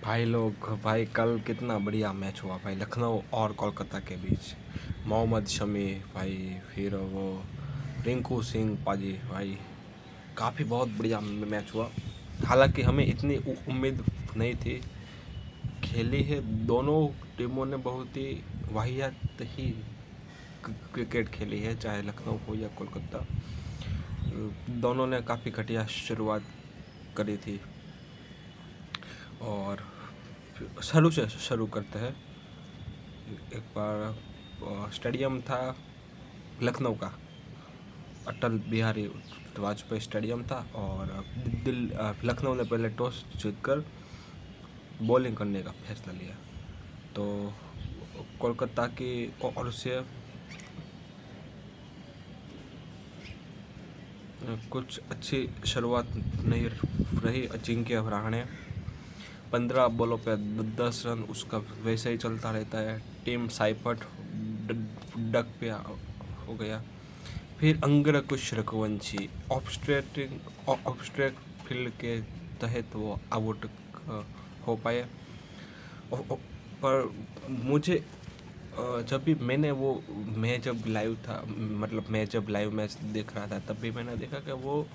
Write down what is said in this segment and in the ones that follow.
भाई लोग, भाई कल कितना बढ़िया मैच हुआ भाई, लखनऊ और कोलकाता के बीच। मोहम्मद शमी भाई, फिर वो रिंकू सिंह पाजी भाई, काफ़ी बहुत बढ़िया मैच हुआ। हालांकि हमें इतनी उम्मीद नहीं थी। खेली है दोनों टीमों ने बहुत ही वाहियात ही क्रिकेट खेली है, चाहे लखनऊ हो या कोलकाता। दोनों ने काफ़ी घटिया शुरुआत करी थी। और शुरू से शुरू करते हैं। एक बार स्टेडियम था लखनऊ का, अटल बिहारी वाजपेयी स्टेडियम था, और लखनऊ ने पहले टॉस जीतकर बॉलिंग करने का फैसला लिया। तो कोलकाता की ओर से कुछ अच्छी शुरुआत नहीं रही। अजिंक्य रहाणे 15 बॉलों पे 10 रन, उसका वैसे ही चलता रहता है। टीम साइपट डक पे हो गया। फिर अंग्रकुश रघुवंशी ऑब्स्ट्रैक्ट फील्ड के तहत वो आउट हो पाए। पर मुझे जब भी मैंने वो मैं जब लाइव था, मतलब मैं जब लाइव मैच देख रहा था, तब भी मैंने देखा कि वो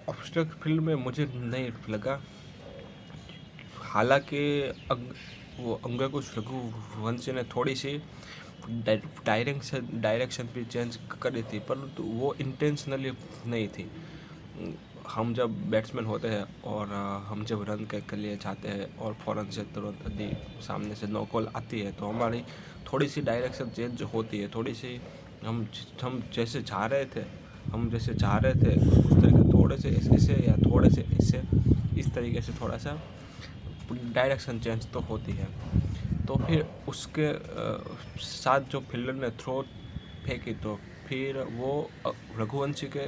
ऑब्स्ट्रैक्ट फील्ड में मुझे नहीं लगा। हालांकि वो अंग्रकुश रघुवंशी ने थोड़ी सी डायरेक्शन भी चेंज करी थी, परंतु वो इंटेंशनली नहीं थी। हम जब बैट्समैन होते हैं और हम जब रन के लिए जाते हैं और फ़ौरन से तुरंत यदि सामने से नो कॉल आती है, तो हमारी थोड़ी सी डायरेक्शन चेंज होती है। थोड़ी सी हम जैसे जा रहे थे, उस तरीके थोड़े से ऐसे या थोड़े से ऐसे, इस तरीके से थोड़ा सा डायरेक्शन चेंज तो होती है। तो फिर उसके साथ जो फील्डर ने थ्रो फेंकी, तो फिर वो रघुवंशी के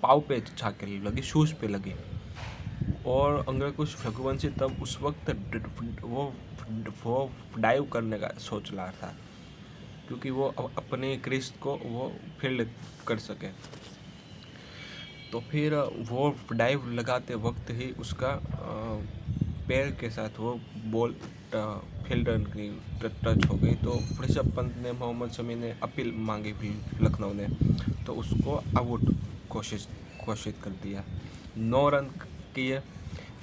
पाँव पे जाके लगी, शूज़ पे लगी। और अंग्रकुश रघुवंशी तब उस वक्त वो डाइव करने का सोच रहा था, क्योंकि वो अपने क्रिस को वो फील्ड कर सके। तो फिर वो डाइव लगाते वक्त ही उसका पैर के साथ वो बॉल फील्डर की टच हो गई। तो ऋषभ पंत ने, मोहम्मद शमी ने अपील मांगी लखनऊ ने, तो उसको आउट घोषित कर दिया। 9 रन किए।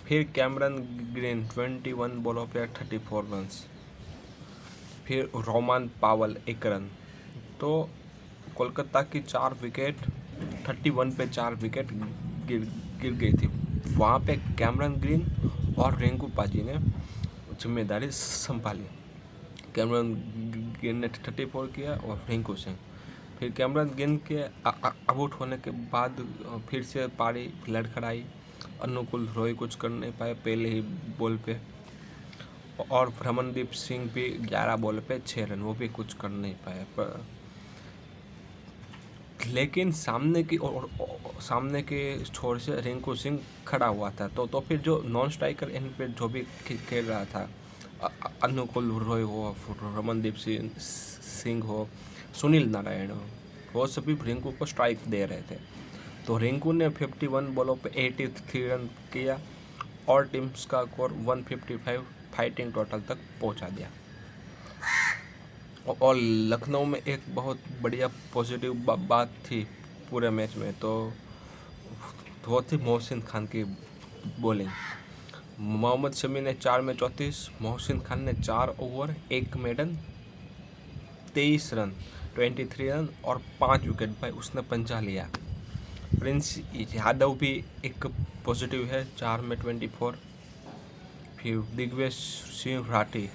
फिर कैमरन ग्रीन 21 बॉलों पे 34 रन। फिर रोमान पावल 1 रन। तो कोलकाता की 4 विकेट 31 पे 4 विकेट गिर गई थी। वहाँ पे कैमरन ग्रीन और रिंकू पाजी ने जिम्मेदारी संभाली। कैमरन ग्रीन ने 34 किया और रिंकू सिंह। फिर कैमरन ग्रीन के आउट होने के बाद फिर से पारी लड़खड़ाई। अनुकूल रॉय कुछ कर नहीं पाए पहले ही बॉल पे, और रमनदीप सिंह भी 11 बॉल पे 6 रन, वो भी कुछ कर नहीं पाए। पर लेकिन सामने के छोर से रिंकू सिंह खड़ा हुआ था। तो फिर जो नॉन स्ट्राइकर इन पे जो भी खेल रहा था, अनुकूल रॉय हो, रमनदीप सिंह हो, सुनील नारायण हो, वो सभी रिंकू को स्ट्राइक दे रहे थे। तो रिंकू ने 51 बॉलों पे 83 रन किया और टीम का स्कोर 155 फाइटिंग टोटल तक पहुंचा दिया। और लखनऊ में एक बहुत बढ़िया पॉजिटिव बात थी पूरे मैच में, तो वो थी मोहसिन खान की बॉलिंग। मोहम्मद शमी ने 4 में 34, मोहसिन खान ने 4 ओवर 1 मेडन 23 रन 23 रन और 5 विकेट भाई उसने पंजा लिया। प्रिंस यादव भी एक पॉजिटिव है, 4 में 24। फिर दिग्विजय सिंह राठी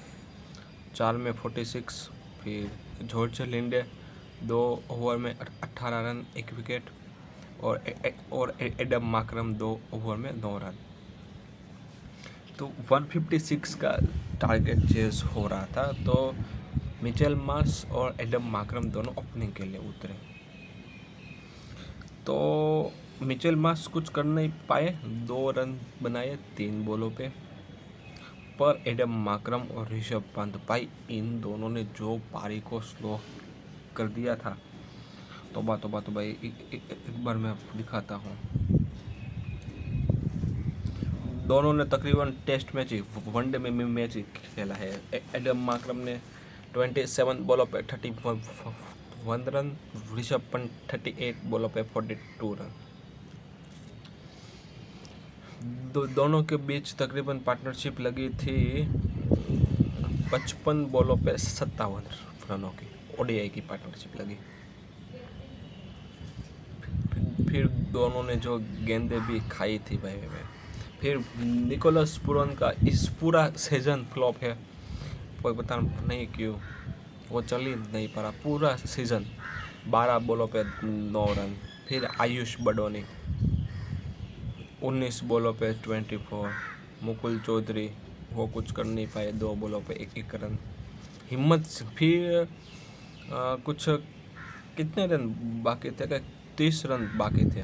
4 में 46। फिर जॉर्ज लिंडे 2 ओवर में 18 रन 1 विकेट, और एडम माकरम 2 ओवर में 9 रन। तो 156 का टारगेट चेज हो रहा था। तो मिचेल मार्श और एडम माकरम दोनों ओपनिंग के लिए उतरे। तो मिचेल मार्श कुछ कर नहीं पाए, 2 रन बनाए 3 बॉलों पे। पर एडम माकरम और ऋषभ पंत भाई, इन दोनों ने जो पारी को स्लो कर दिया था, तो भाई एक बार मैं दिखाता हूँ। दोनों ने तकरीबन टेस्ट मैच ही, वनडे में मैच ही खेला है। एडम मार्करम ने 27 बॉलों पे 31 रन, ऋषभ पंत 38 बॉलों पे 42 रन। दोनों के बीच तकरीबन पार्टनरशिप लगी थी 55 बॉलों पे 57 रनों की, ओडीआई की पार्टनरशिप लगी। फिर दोनों ने जो गेंदें भी खाई थी भाई। फिर निकोलस पुरन का इस पूरा सीजन फ्लॉप है, कोई पता नहीं क्यों, वो चल ही नहीं पा रहा पूरा सीजन। 12 बॉलों पे 9 रन। फिर आयुष बडोनी 19 बॉलों पे 24। मुकुल चौधरी वो कुछ कर नहीं पाए, 2 बॉलों पे 1 रन। हिम्मत फिर कुछ कितने रन बाकी थे, क्या 30 रन बाकी थे।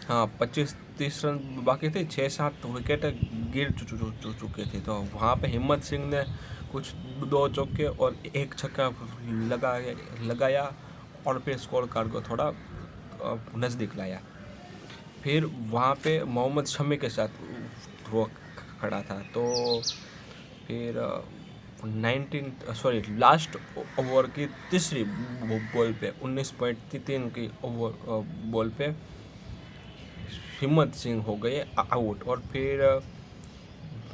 हाँ 25-30 रन बाकी थे, 6-7 विकेट गिर चुके थे। तो वहाँ पे हिम्मत सिंह ने कुछ 2 चौके और 1 छक्का लगाया और फिर स्कोर कार्ड को थोड़ा नज़दीक लाया। फिर वहाँ पे मोहम्मद शमी के साथ वो खड़ा था। तो फिर लास्ट ओवर की तीसरी बॉल पे 19.3 की ओवर बॉल पे हिम्मत सिंह हो गए आउट। और फिर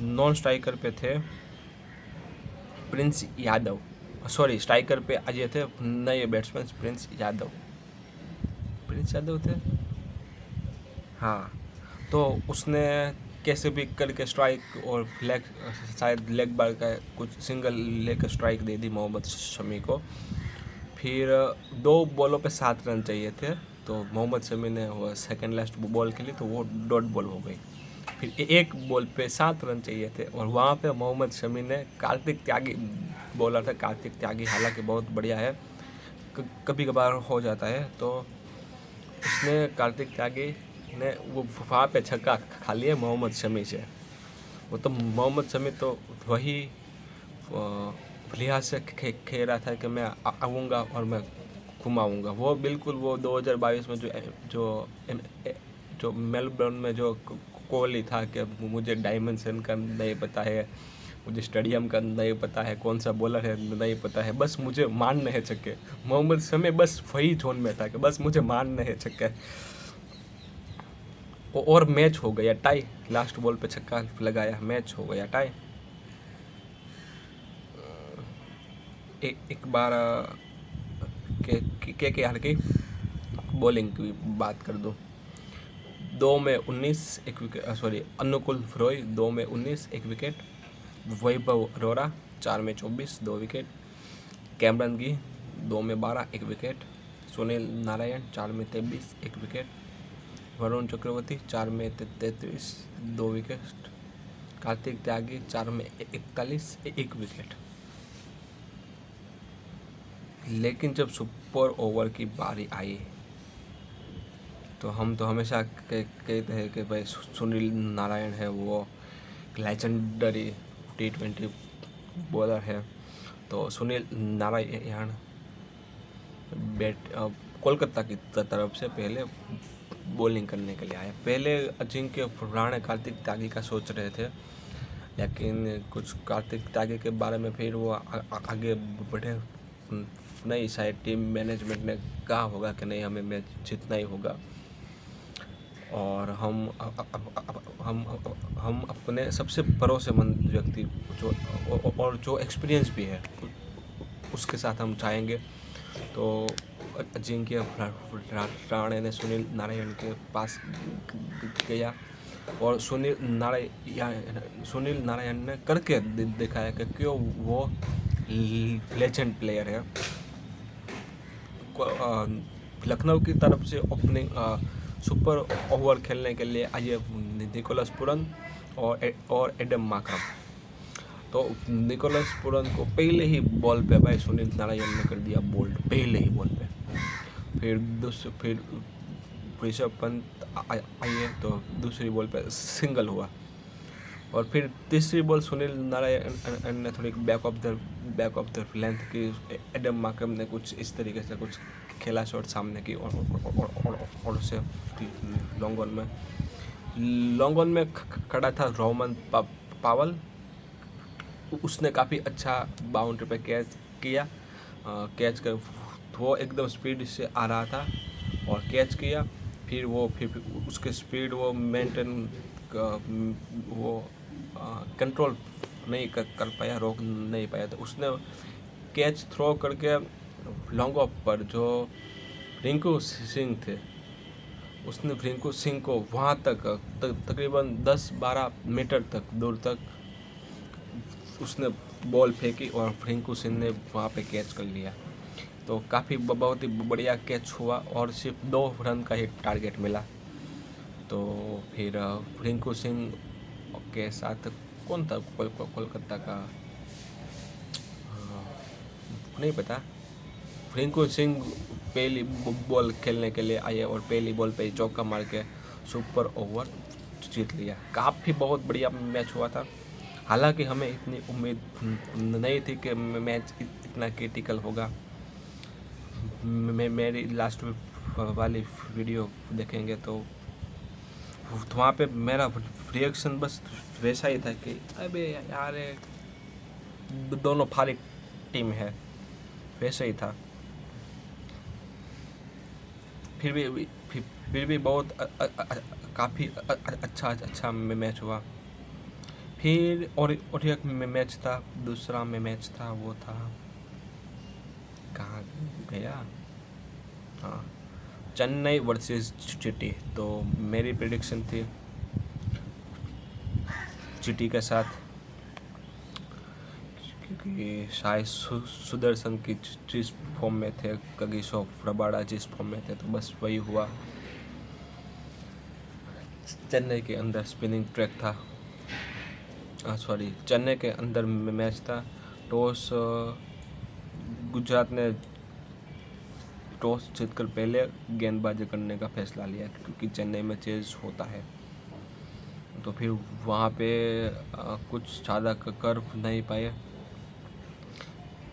नॉन स्ट्राइकर पे थे प्रिंस यादव, स्ट्राइकर पे अजय थे नए बैट्समैन प्रिंस यादव थे। हाँ, तो उसने कैसे भी करके स्ट्राइक और लेग, शायद लेग बार का कुछ सिंगल लेग स्ट्राइक दे दी मोहम्मद शमी को। फिर 2 बॉलों पे 7 रन चाहिए थे, तो मोहम्मद शमी ने वो सेकंड लास्ट बॉल खेली तो वो डॉट बॉल हो गई। फिर 1 बॉल पे 7 रन चाहिए थे और वहाँ पे मोहम्मद शमी ने कार्तिक त्यागी बॉलर था। कार्तिक त्यागी हालांकि बहुत बढ़िया है, कभी कभार हो जाता है, तो उसने कार्तिक त्यागी ने वो वहाँ पे छक्का खा लिया मोहम्मद शमी से। वो तो मोहम्मद शमी तो वही लिहाज से खेल रहा था कि मैं आऊँगा और मैं घुमाऊँगा। वो बिल्कुल वो 2022 में जो मेलबर्न में जो कोहली था कि मुझे डायमेंशन का नहीं पता है, मुझे स्टेडियम का नहीं पता है, कौन सा बॉलर है नहीं पता है, बस मुझे मारने हैं छक्के। मोहम्मद शमी बस वही जोन में था कि बस मुझे मारने हैं छक्के। और मैच हो गया टाई, लास्ट बॉल पे छक्का लगाया, मैच हो गया टाई। एक बार के आर की बॉलिंग की बात कर दूँ, 2 में 19 1 विकेट, अनुकुल रॉय 2 में 19 1 विकेट, वैभव अरोरा 4 में 24 2 विकेट, कैमरन गी 2 में 12 1 विकेट, सुनील नारायण 4 में 23 1 विकेट, वरुण चक्रवर्ती 4 में 33 2 विकेट, कार्तिक त्यागी 4 में 41 1 विकेट। लेकिन जब सुपर ओवर की बारी आई तो हम तो हमेशा कहते हैं कि भाई सुनील नारायण है, वो लेजेंडरी T20 बॉलर है। तो सुनील नारायण कोलकाता की तरफ से पहले बॉलिंग करने के लिए आया। पहले अजिंक्य रहाणे कार्तिक त्यागी का सोच रहे थे, लेकिन कुछ कार्तिक त्यागी के बारे में फिर वो आगे बढ़े नहीं, शायद टीम मैनेजमेंट ने कहा होगा कि नहीं हमें मैच जीतना ही होगा और हम अपने सबसे भरोसेमंद व्यक्ति जो एक्सपीरियंस भी है उसके साथ हम चाहेंगे। तो अजिंक्य रहाणे ने सुनील नारायण के पास गया और सुनील नारायण ने करके दिखाया कि क्यों वो लेजेंड प्लेयर है। लखनऊ की तरफ से ओपनिंग सुपर ओवर खेलने के लिए आए निकोलस पुरन और एडम मार्करम। तो निकोलस पुरन को पहले ही बॉल पे भाई सुनील नारायण ने कर दिया बोल्ड, पहले ही बॉल पे। फिर ऋषभ पंत आए तो दूसरी बॉल पे सिंगल हुआ और फिर तीसरी बॉल सुनील नारायण ने थोड़ी बैक ऑफ द लेंथ की, एडम मार्करम ने कुछ इस तरीके से कुछ खेला शॉट सामने की और उसे लॉन्ग ऑन में खड़ा था रोमन पावल। उसने काफ़ी अच्छा बाउंड्री पे कैच किया। कैच कर वो एकदम स्पीड से आ रहा था और कैच किया। फिर उसके स्पीड वो मेंटेन वो कंट्रोल नहीं कर पाया, रोक नहीं पाया। तो उसने कैच थ्रो करके लॉन्ग ऑफ पर जो रिंकू सिंह थे, उसने रिंकू सिंह को वहाँ तक तकरीबन 10-12 मीटर तक दूर तक उसने बॉल फेंकी और रिंकू सिंह ने वहाँ पे कैच कर लिया। तो काफ़ी बहुत ही बढ़िया कैच हुआ और सिर्फ 2 रन का ही टारगेट मिला। तो फिर रिंकू सिंह के साथ कौन था कोलकाता का, नहीं पता। रिंकू सिंह पहली बॉल खेलने के लिए आए और पहली बॉल पे चौका मार के सुपर ओवर जीत लिया। काफ़ी बहुत बढ़िया मैच हुआ था। हालांकि हमें इतनी उम्मीद नहीं थी कि मैच इतना क्रिटिकल होगा। मेरी लास्ट वाली वीडियो देखेंगे तो वहाँ पे मेरा रिएक्शन बस वैसा ही था कि अबे यार दोनों फारी टीम है, वैसे ही था। फिर भी बहुत काफ़ी अच्छा मैच हुआ। फिर और एक मैच था, दूसरा मैच था, वो था कहाँ गया, हाँ, चेन्नई वर्सेस चिटी। तो मेरी प्रेडिक्शन थी चिटी के साथ, क्योंकि शायद सुदर्शन की जिस फॉर्म में थे, कगिसो रबाड़ा जिस फॉर्म में थे, तो बस वही हुआ। चेन्नई के अंदर स्पिनिंग ट्रैक था, चेन्नई के अंदर मैच था। टॉस गुजरात ने टॉस जीतकर पहले गेंदबाजी करने का फैसला लिया, क्योंकि चेन्नई में चेज होता है। तो फिर वहाँ पे कुछ ज़्यादा कर नहीं पाए।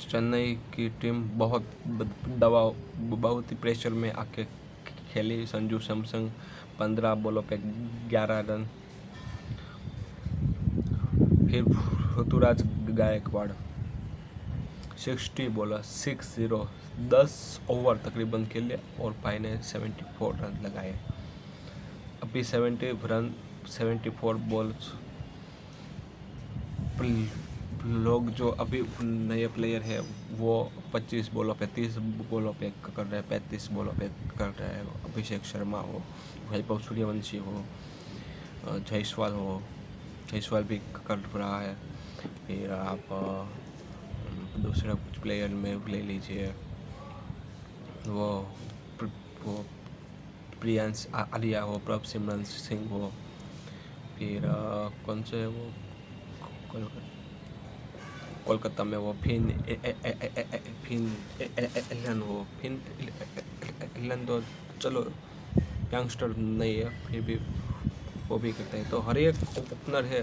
चेन्नई की टीम बहुत ही प्रेशर में आके खेली। संजू सैमसन 15 बॉलों पे 11 रन। फिर ऋतुराज गायकवाड़ 60 बॉलर 60 10 ओवर तकरीबन खेले और भाई ने 74 रन लगाए। अभी 74 बॉल्स लोग जो अभी नए प्लेयर है वो 25 बॉलों पे 30 बॉलों पे कर रहे हैं, 35 बॉलों पे कर रहे हैं। अभिषेक शर्मा हो, वैभव सूर्यवंशी हो, जायसवाल भी कर रहा है। फिर आप दूसरा कुछ प्लेयर में ले लीजिए, वो प्रियांश आर्या हो, प्रभ सिमरन सिंह हो, फिर कौन से वो कोलकाता में वो फिन एलन तो चलो यंगस्टर नहीं है, फिर भी वो भी करते हैं। तो हर एक ओपनर है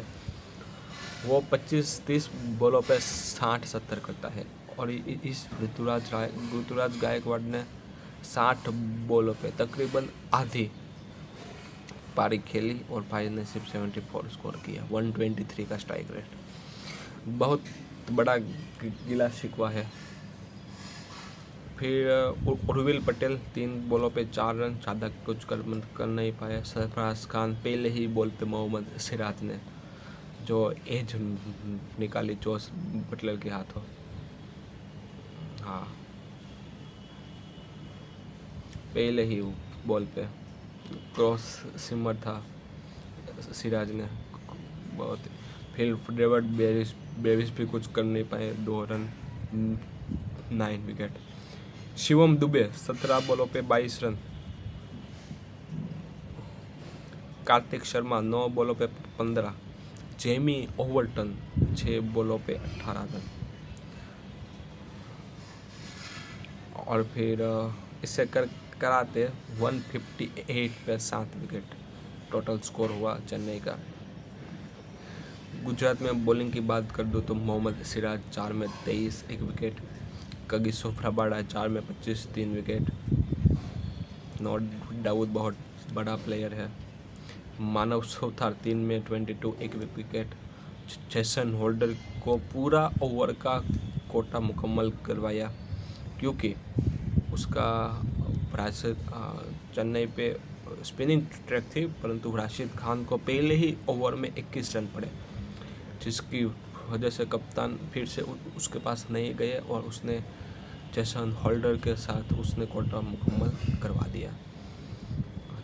वो 25-30 बॉलों पे 60-70 करता है। और इस ऋतुराज गायकवाड़ ने 60 बॉलों पे तकरीबन आधी पारी खेली और भाई ने सिर्फ 74 स्कोर किया, 123 का स्ट्राइक रेट। बहुत बड़ा गिला शिकवा है। फिर उर्विल पटेल 3 बॉलों पे 4 रन, ज़्यादा कुछ कर नहीं पाए। सरफराज खान पहले ही बॉल पे मोहम्मद सिराज ने जो एज निकाली जोस बटलर के हाथों, हाँ, पहले ही बॉल पे क्रॉस सिमर था सिराज ने बहुत। फिर डेविड बेरिस भी कुछ कर नहीं पाए, 2 रन 9 विकेट। शिवम दुबे 17 बॉलों पे 22 रन। कार्तिक शर्मा 9 बॉलों पे 15। जेमी ओवरटन 6 बॉलों पे 18 रन। और फिर इससे कराते 158 पे 7 विकेट टोटल स्कोर हुआ चेन्नई का। गुजरात में बॉलिंग की बात कर दो तो मोहम्मद सिराज 4 में 23 1 विकेट, कगिसो रबाड़ा 4 में 25 3 विकेट, नो डाउट बहुत बड़ा प्लेयर है। मानव चौथार 3 में 22 एक विकेट। जेसन होल्डर को पूरा ओवर का कोटा मुकम्मल करवाया, क्योंकि उसका चेन्नई पे स्पिनिंग ट्रैक थी, परंतु राशिद खान को पहले ही ओवर में 21 रन पड़े, जिसकी वजह से कप्तान फिर से उसके पास नहीं गए और उसने जेसन होल्डर के साथ उसने कोटा मुकम्मल करवा दिया।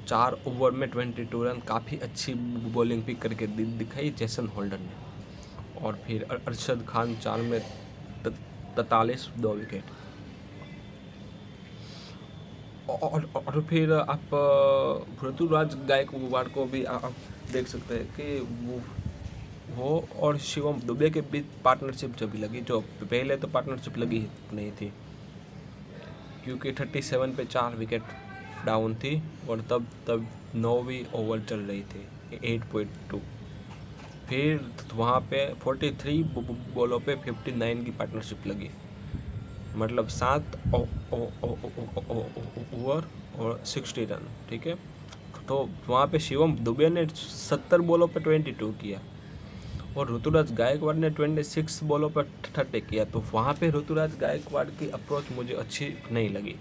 4 ओवर में 22 रन, काफ़ी अच्छी बॉलिंग भी करके दिखाई जेसन होल्डर ने। और फिर अरशद खान 4 में 43 2 विकेट। और फिर आप ऋतुराज गायकवाड़ को भी आप देख सकते हैं कि वो और शिवम दुबे के बीच पार्टनरशिप जब लगी, जो पहले तो पार्टनरशिप लगी नहीं थी, क्योंकि 37 पे 4 विकेट डाउन थी और तब 9वीं ओवर चल रही थी 8.2। फिर वहाँ पे 43 बॉलों पे 59 की पार्टनरशिप लगी, मतलब 7 ओवर और 60 रन, ठीक है। तो वहाँ पे शिवम दुबे ने 70 बॉलों पे 22 किया और ऋतुराज गायकवाड़ ने 26 बॉलों पर 30 किया। तो वहाँ पे ऋतुराज गायकवाड़ की अप्रोच मुझे अच्छी नहीं लगी,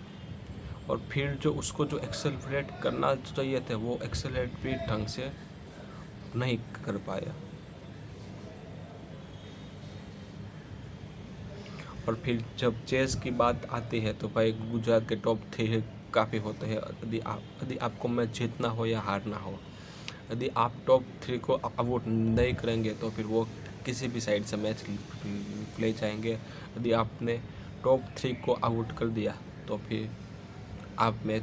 और फिर जो उसको जो एक्सेलरेट करना चाहिए था वो एक्सेलरेट भी ढंग से नहीं कर पाया। और फिर जब चेस की बात आती है तो भाई गुजरात के टॉप 3 काफ़ी होते हैं। यदि आपको मैच जीतना हो या हारना हो, यदि आप टॉप 3 को आउट नहीं करेंगे तो फिर वो किसी भी साइड से मैच ले जाएंगे। यदि आपने टॉप 3 को आउट कर दिया तो फिर आप मैच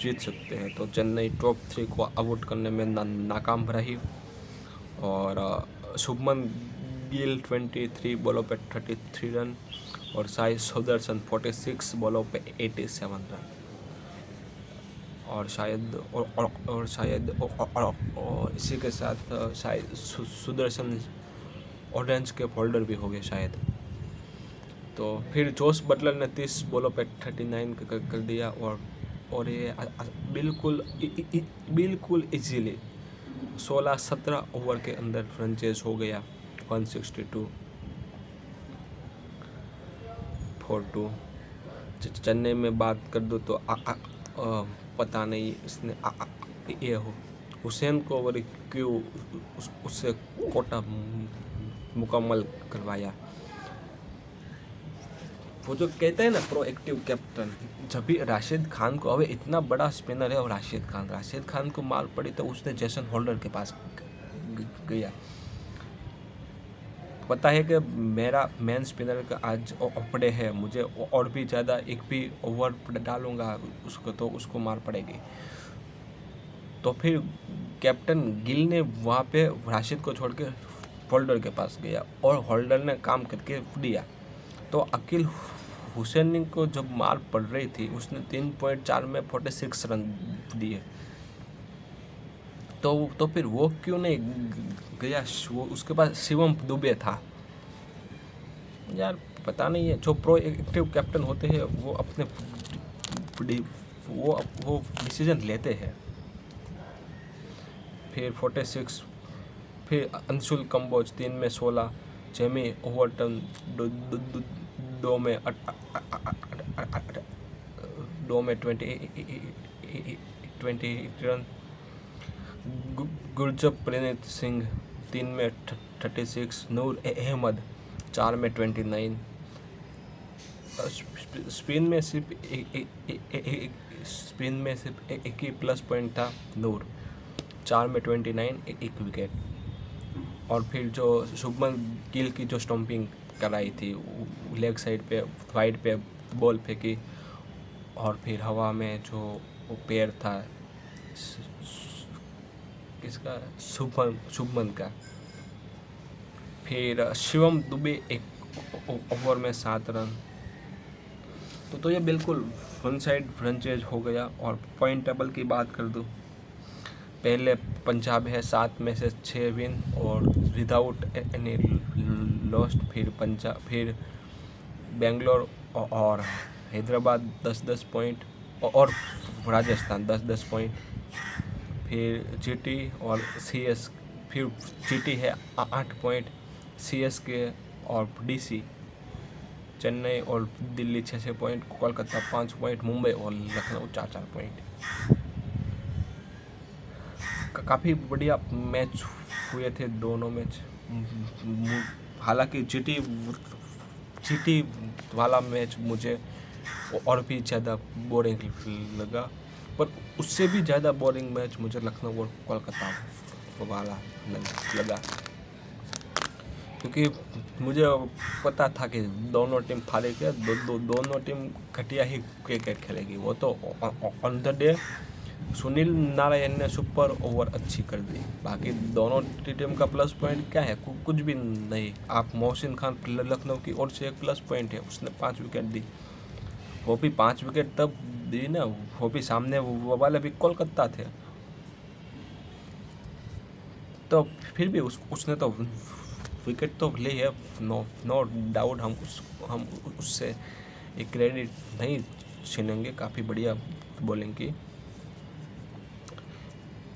जीत सकते हैं। तो चेन्नई टॉप 3 को आउट करने में नाकाम रही, और शुभमन गिल 23 बॉलों पे 33 रन और साई सुदर्शन 46 बॉलों पे 87 रन। और शायद इसी के साथ शायद सुदर्शन ऑरेंज के फोल्डर भी हो गए शायद। तो फिर जोस बटलर ने 30 बॉलों पे 39 कर दिया, और ये बिल्कुल इजीली 16-17 ओवर के अंदर फ्रेंचाइज हो गया 162-42। चेन्नई में बात कर दो तो पता नहीं इसने ये हुसैन को और क्यों उससे कोटा मुकम्मल करवाया। वो जो कहते हैं ना प्रोएक्टिव कैप्टन, जब भी राशिद खान को, अब इतना बड़ा स्पिनर है और राशिद खान को मार पड़ी तो उसने जेसन होल्डर के पास गया। पता है कि मेरा मेन स्पिनर का आज ओपड़े है, मुझे और भी ज़्यादा एक भी ओवर डालूंगा उसको तो उसको मार पड़ेगी। तो फिर कैप्टन गिल ने वहाँ पे राशिद को छोड़ के होल्डर के पास गया और होल्डर ने काम करके दिया। तो अकील हुसैन को जब मार पड़ रही थी उसने 3.4 में 46 रन दिए। तो फिर वो क्यों नहीं गया? वो उसके पास शिवम दुबे था यार। पता नहीं है, जो प्रोएक्टिव कैप्टन होते हैं वो अपने वो डिसीजन लेते हैं। फिर 46, फिर अंशुल कंबोज 3 में 16, जेमी ओवरटन 2 में 20 रन, गुरजप्रीत सिंह 3 में 36, नूर अहमद 4 में 29। स्पिन में सिर्फ एक ही प्लस पॉइंट था, नूर 4 में 29 एक विकेट। और फिर जो शुभमन गिल की जो स्टंपिंग कराई थी, लेग साइड पे वाइड पे बॉल फेंकी और फिर हवा में जो वो पैर था किसका, शुभमन का। फिर शिवम दुबे एक ओवर में 7 रन। तो ये बिल्कुल वन साइड फ्रेंचाइज हो गया। और पॉइंट टेबल की बात कर दूँ, पहले पंजाब है 7 में से 6 विन और विदाउट एनी लॉस्ट। फिर बेंगलोर और हैदराबाद 10-10 पॉइंट, और राजस्थान 10-10 पॉइंट, फिर जीटी और सीएस, फिर जीटी है 8 पॉइंट, सीएसके और डीसी, चेन्नई और दिल्ली 6-6 पॉइंट, कोलकाता 5 पॉइंट, मुंबई और लखनऊ 4-4 पॉइंट। काफ़ी बढ़िया मैच हुए थे दोनों मैच। हालांकि जीटी वाला मैच मुझे और भी ज़्यादा बोरिंग लगा, पर उससे भी ज़्यादा बोरिंग मैच मुझे लखनऊ और कोलकाता वाला लगा, क्योंकि मुझे पता था कि दोनों टीम हारेगी, दोनों टीम घटिया ही क्रिकेट खेलेगी। वो तो on the day Sunil Narayan ने सुपर ओवर अच्छी कर दी, बाकी दोनों टीम का प्लस पॉइंट क्या है? कुछ भी नहीं। आप मोहसिन खान लखनऊ की ओर से एक प्लस पॉइंट है, उसने 5 विकेट दी। वो भी 5 विकेट तब दी ना, वो भी सामने वो वाले भी कोलकाता थे, तो फिर भी उसने तो विकेट तो ली है, नो डाउट। हम उससे एक क्रेडिट नहीं छीनेंगे, काफ़ी बढ़िया बॉलिंग की,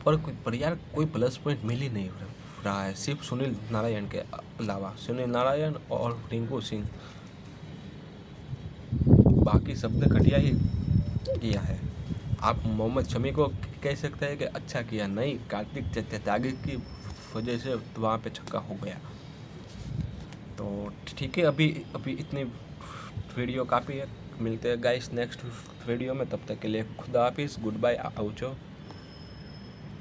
पर यार कोई प्लस पॉइंट मिल ही नहीं रहा है, सिर्फ सुनील नारायण के अलावा, सुनील नारायण और रिंकू सिंह, बाकी सबने घटिया ही किया है। आप मोहम्मद शमी को कह सकते हैं कि अच्छा किया, नहीं, कार्तिक त्यागी की वजह से वहाँ पे छक्का हो गया। तो ठीक है, अभी इतनी वीडियो काफ़ी है। मिलते हैं गाइस नेक्स्ट वीडियो में, तब तक के लिए खुदा हाफिज़, गुड बाय, आउचो।